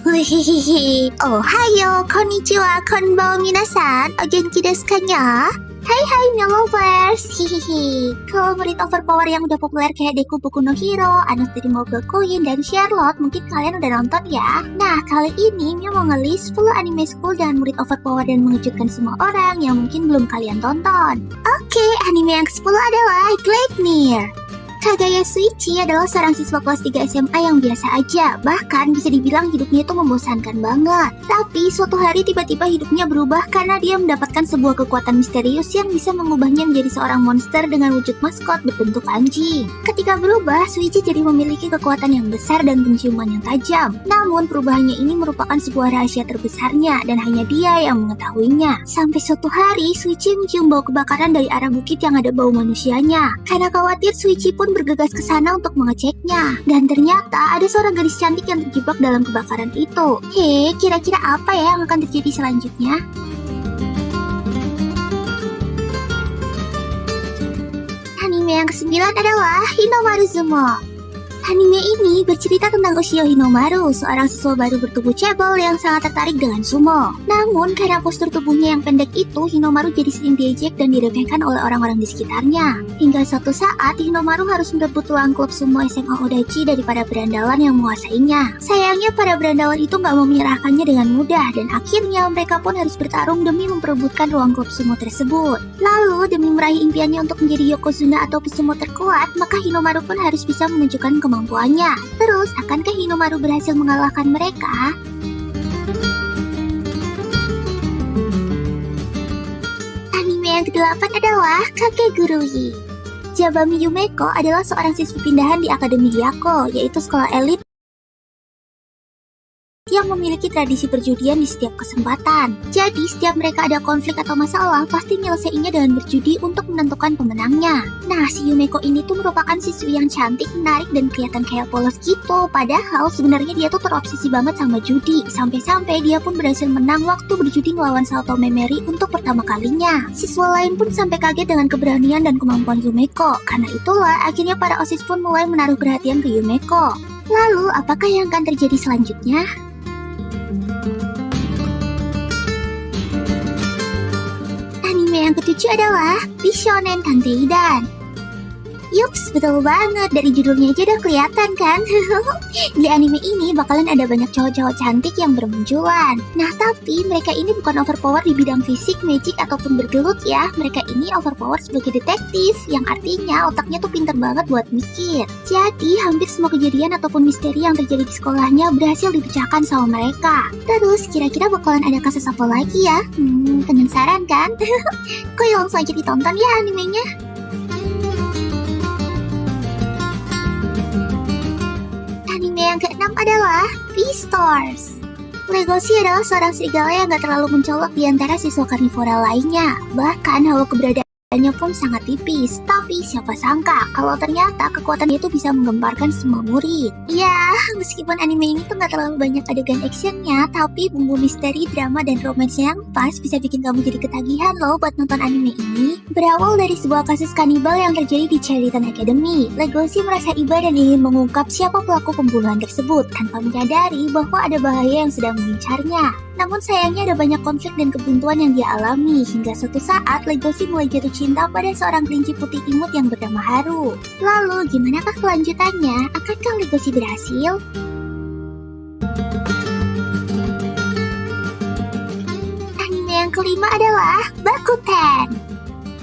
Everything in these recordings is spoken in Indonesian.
Hihihi. Ohayo, konnichiwa, konbanwa minasan. O genki desu ka nya? Hai Mio Lovers. Hihihi. Kalau murid overpower yang udah populer kayak Deku Boku no Hero, Anas dari Mobile Queen, dan Charlotte, mungkin kalian udah nonton ya. Nah, kali ini Mio mau nge-list 10 anime school dengan murid overpower dan mengejutkan semua orang yang mungkin belum kalian tonton. Oke, anime yang ke-10 adalah Gleipnir. Kagaya Shuichi adalah seorang siswa kelas 3 SMA yang biasa aja, bahkan bisa dibilang hidupnya itu membosankan banget. Tapi suatu hari tiba-tiba hidupnya berubah karena dia mendapatkan sebuah kekuatan misterius yang bisa mengubahnya menjadi seorang monster dengan wujud maskot berbentuk anjing. Ketika berubah, Shuichi jadi memiliki kekuatan yang besar dan penciuman yang tajam. Namun perubahannya ini merupakan sebuah rahasia terbesarnya dan hanya dia yang mengetahuinya. Sampai suatu hari, Shuichi mencium bau kebakaran dari arah bukit yang ada bau manusianya. Karena khawatir, Shuichi pun bergegas ke sana untuk mengeceknya. Dan ternyata ada seorang gadis cantik yang terjebak dalam kebakaran itu. Hei, kira-kira apa ya yang akan terjadi selanjutnya? Anime yang ke-9 adalah Hinomaru Zumo. Anime ini bercerita tentang Ushio Hinomaru, seorang siswa baru bertubuh cebol yang sangat tertarik dengan sumo. Namun, karena postur tubuhnya yang pendek itu, Hinomaru jadi sering diejek dan diremehkan oleh orang-orang di sekitarnya. Hingga suatu saat, Hinomaru harus merebut tulang klub sumo SMA Odachi dari para berandalan yang menguasainya. Sayangnya, para berandalan itu nggak mau menyerahkannya dengan mudah, dan akhirnya mereka pun harus bertarung demi memperebutkan ruang klub sumo tersebut. Lalu, demi meraih impiannya untuk menjadi Yokozuna atau pesumo terkuat, maka Hinomaru pun harus bisa menunjukkan kemampuannya. Terus, akankah Hinomaru berhasil mengalahkan mereka? Anime yang ke-8 adalah Kakegurui. Jabami Yumeko adalah seorang siswi pindahan di Akademi Hyako, yaitu sekolah elit yang memiliki tradisi perjudian di setiap kesempatan. Jadi, setiap mereka ada konflik atau masalah, pasti nyelesainnya dengan berjudi untuk menentukan pemenangnya. Nah, si Yumeko ini tuh merupakan siswi yang cantik, menarik, dan kelihatan kayak polos gitu. Padahal, sebenarnya dia tuh terobsesi banget sama judi. Sampai-sampai dia pun berhasil menang waktu berjudi melawan Salto Memory untuk pertama kalinya. Siswa lain pun sampai kaget dengan keberanian dan kemampuan Yumeko. Karena itulah, akhirnya para OSIS pun mulai menaruh perhatian ke Yumeko. Lalu, apakah yang akan terjadi selanjutnya? Anime yang ke-7 adalah Bishonen Tanteidan. Yups, betul banget. Dari judulnya aja udah kelihatan kan? Di anime ini bakalan ada banyak cowok-cowok cantik yang bermunculan. Nah, tapi mereka ini bukan overpower di bidang fisik, magic, ataupun bergelut ya. Mereka ini overpower sebagai detektif, yang artinya otaknya tuh pinter banget buat mikir. Jadi, hampir semua kejadian ataupun misteri yang terjadi di sekolahnya berhasil dipecahkan sama mereka. Terus, kira-kira bakalan ada kasus apa lagi ya? Penasaran kan? Kok langsung aja ditonton ya animenya? Anime yang ke-6 adalah Beastars. Legoshi adalah seorang serigala yang gak terlalu mencolok di antara siswa karnivora lainnya. Bahkan hawa keberadaannya pun sangat tipis. Tapi siapa sangka kalau ternyata kekuatannya itu bisa menggemparkan semua murid. Ya, meskipun anime ini tuh gak terlalu banyak adegan actionnya, tapi bumbu misteri, drama, dan romance yang pas bisa bikin kamu jadi ketagihan loh buat nonton anime ini. Berawal dari sebuah kasus kanibal yang terjadi di Chariton Academy, Legoshi merasa iba dan ingin mengungkap siapa pelaku pembunuhan tersebut tanpa menyadari bahwa ada bahaya yang sedang mengincarnya. Namun sayangnya ada banyak konflik dan kebuntuan yang dia alami, hingga suatu saat Legoshi mulai jatuh cinta pada seorang kelinci putih imut yang bernama Haru. Lalu, gimanakah kelanjutannya? Akankah Legoshi berhasil? Anime yang kelima adalah Bakuten.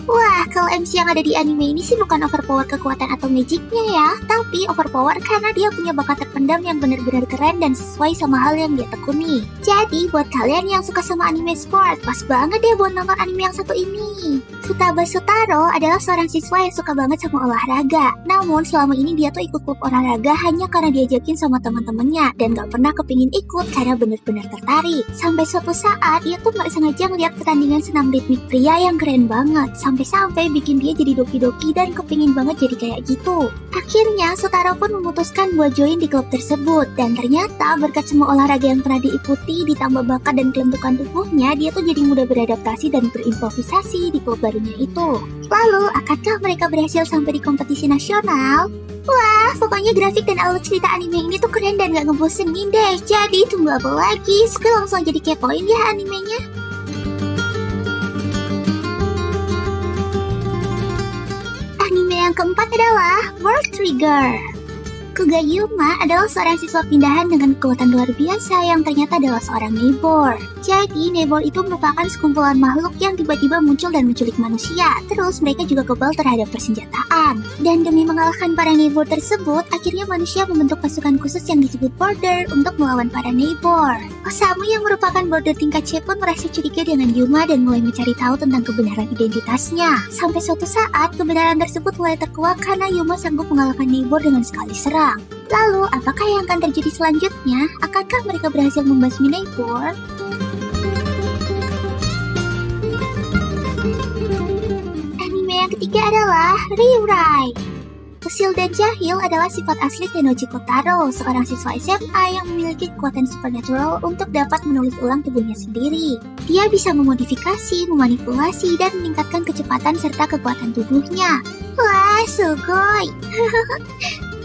Wah, kalau MC yang ada di anime ini sih bukan overpower kekuatan atau magicnya ya, tapi overpower karena dia punya bakat terpendam yang benar-benar keren dan sesuai sama hal yang dia tekuni. Jadi, buat kalian yang suka sama anime sport, pas banget deh buat nonton anime yang satu ini. Futaba Sotaro adalah seorang siswa yang suka banget sama olahraga. Namun, selama ini dia tuh ikut klub olahraga hanya karena diajakin sama teman-temannya dan gak pernah kepingin ikut karena benar-benar tertarik. Sampai suatu saat, dia tuh gak sengaja ngeliat pertandingan senam ritmik pria yang keren banget. Sampai-sampai bikin dia jadi doki-doki dan kepingin banget jadi kayak gitu. Akhirnya, Sotaro pun memutuskan buat join di klub tersebut. Dan ternyata berkat semua olahraga yang pernah diikuti, ditambah bakat dan kelentukan tubuhnya, dia tuh jadi mudah beradaptasi dan berimprovisasi di klub baru dunia itu. Lalu, akankah mereka berhasil sampai di kompetisi nasional? Wah, pokoknya grafik dan alur cerita anime ini tuh keren dan gak ngebosenin deh. Jadi, tunggu apa lagi? Sekarang langsung jadi kepoin ya animenya. Anime yang keempat adalah World Trigger. Kuga Yuma adalah seorang siswa pindahan dengan kekuatan luar biasa yang ternyata adalah seorang neighbor. Jadi, neighbor itu merupakan sekumpulan makhluk yang tiba-tiba muncul dan menculik manusia. Terus, mereka juga kebal terhadap persenjataan. Dan demi mengalahkan para neighbor tersebut, akhirnya manusia membentuk pasukan khusus yang disebut border untuk melawan para neighbor. Osamu yang merupakan border tingkat C pun merasa curiga dengan Yuma dan mulai mencari tahu tentang kebenaran identitasnya. Sampai suatu saat, kebenaran tersebut mulai terkuak karena Yuma sanggup mengalahkan neighbor dengan sekali serang. Lalu, apakah yang akan terjadi selanjutnya? Akankah mereka berhasil membasmi neighbor? Anime yang ketiga adalah Rewrite. Usil dan jahil adalah sifat asli Tennoji Kotaro, seorang siswa SMA yang memiliki kekuatan supernatural untuk dapat menulis ulang tubuhnya sendiri. Dia bisa memodifikasi, memanipulasi, dan meningkatkan kecepatan serta kekuatan tubuhnya. Wah, sugoi!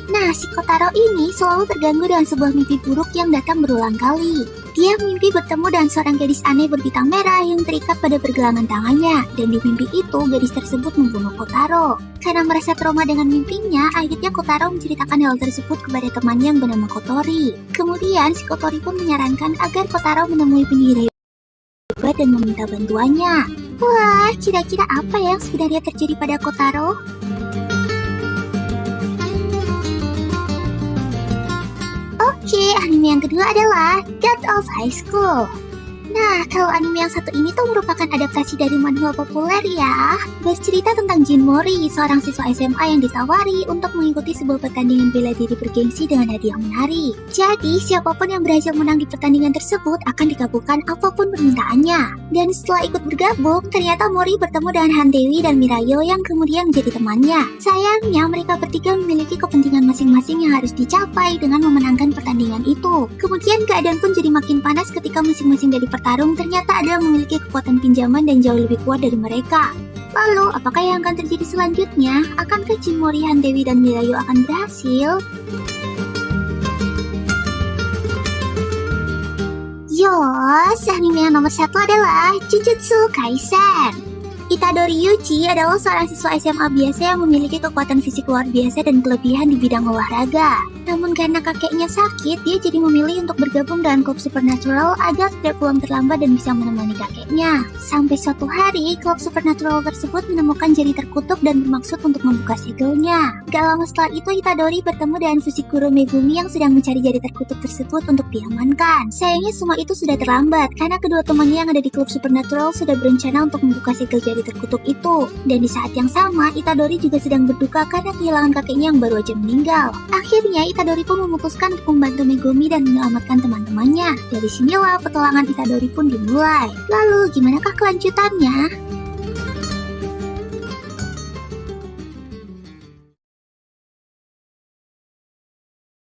Nah, si Kotaro ini selalu terganggu dengan sebuah mimpi buruk yang datang berulang kali. Dia mimpi bertemu dengan seorang gadis aneh berbintang merah yang terikat pada pergelangan tangannya, dan di mimpi itu gadis tersebut membunuh Kotaro. Karena merasa trauma dengan mimpinya, akhirnya Kotaro menceritakan hal tersebut kepada temannya yang bernama Kotori. Kemudian, si Kotori pun menyarankan agar Kotaro menemui penyihir hebat dan meminta bantuannya. Wah, kira-kira apa yang sebenarnya terjadi pada Kotaro? Oke, anime yang kedua adalah God of High School. Nah, kalau anime yang satu ini tuh merupakan adaptasi dari manhwa populer ya. Bercerita tentang Jin Mori, seorang siswa SMA yang ditawari untuk mengikuti sebuah pertandingan bela diri bergengsi dengan hadiah menarik. Jadi, siapapun yang berhasil menang di pertandingan tersebut akan dikabulkan apapun permintaannya. Dan setelah ikut bergabung, ternyata Mori bertemu dengan Han Dewi dan Mirayo yang kemudian menjadi temannya. Sayangnya, mereka bertiga memiliki kepentingan masing-masing yang harus dicapai dengan memenangkan pertandingan itu. Kemudian keadaan pun jadi makin panas ketika masing-masing dari tarung ternyata ada yang memiliki kekuatan pinjaman dan jauh lebih kuat dari mereka. Lalu, apakah yang akan terjadi selanjutnya? Akankah Jin Mori, Han Dewi, dan Mirayo akan berhasil? Yos, anime yang nomor satu adalah Jujutsu Kaisen. Itadori Yuji adalah seorang siswa SMA biasa yang memiliki kekuatan fisik luar biasa dan kelebihan di bidang olahraga. Namun karena kakeknya sakit, dia jadi memilih untuk bergabung dengan klub Supernatural agar tidak pulang terlambat dan bisa menemani kakeknya. Sampai suatu hari, klub Supernatural tersebut menemukan jari terkutuk dan bermaksud untuk membuka segelnya. Gak lama setelah itu, Itadori bertemu dengan Fushiguro Megumi yang sedang mencari jari terkutuk tersebut untuk diamankan. Sayangnya semua itu sudah terlambat, karena kedua temannya yang ada di klub Supernatural sudah berencana untuk membuka segel jari terkutuk itu. Dan di saat yang sama, Itadori juga sedang berduka karena kehilangan kakeknya yang baru aja meninggal. Akhirnya, Itadori pun memutuskan untuk membantu Megumi dan menyelamatkan teman-temannya. Dari sinilah petualangan Itadori pun dimulai. Lalu, gimanakah kelanjutannya?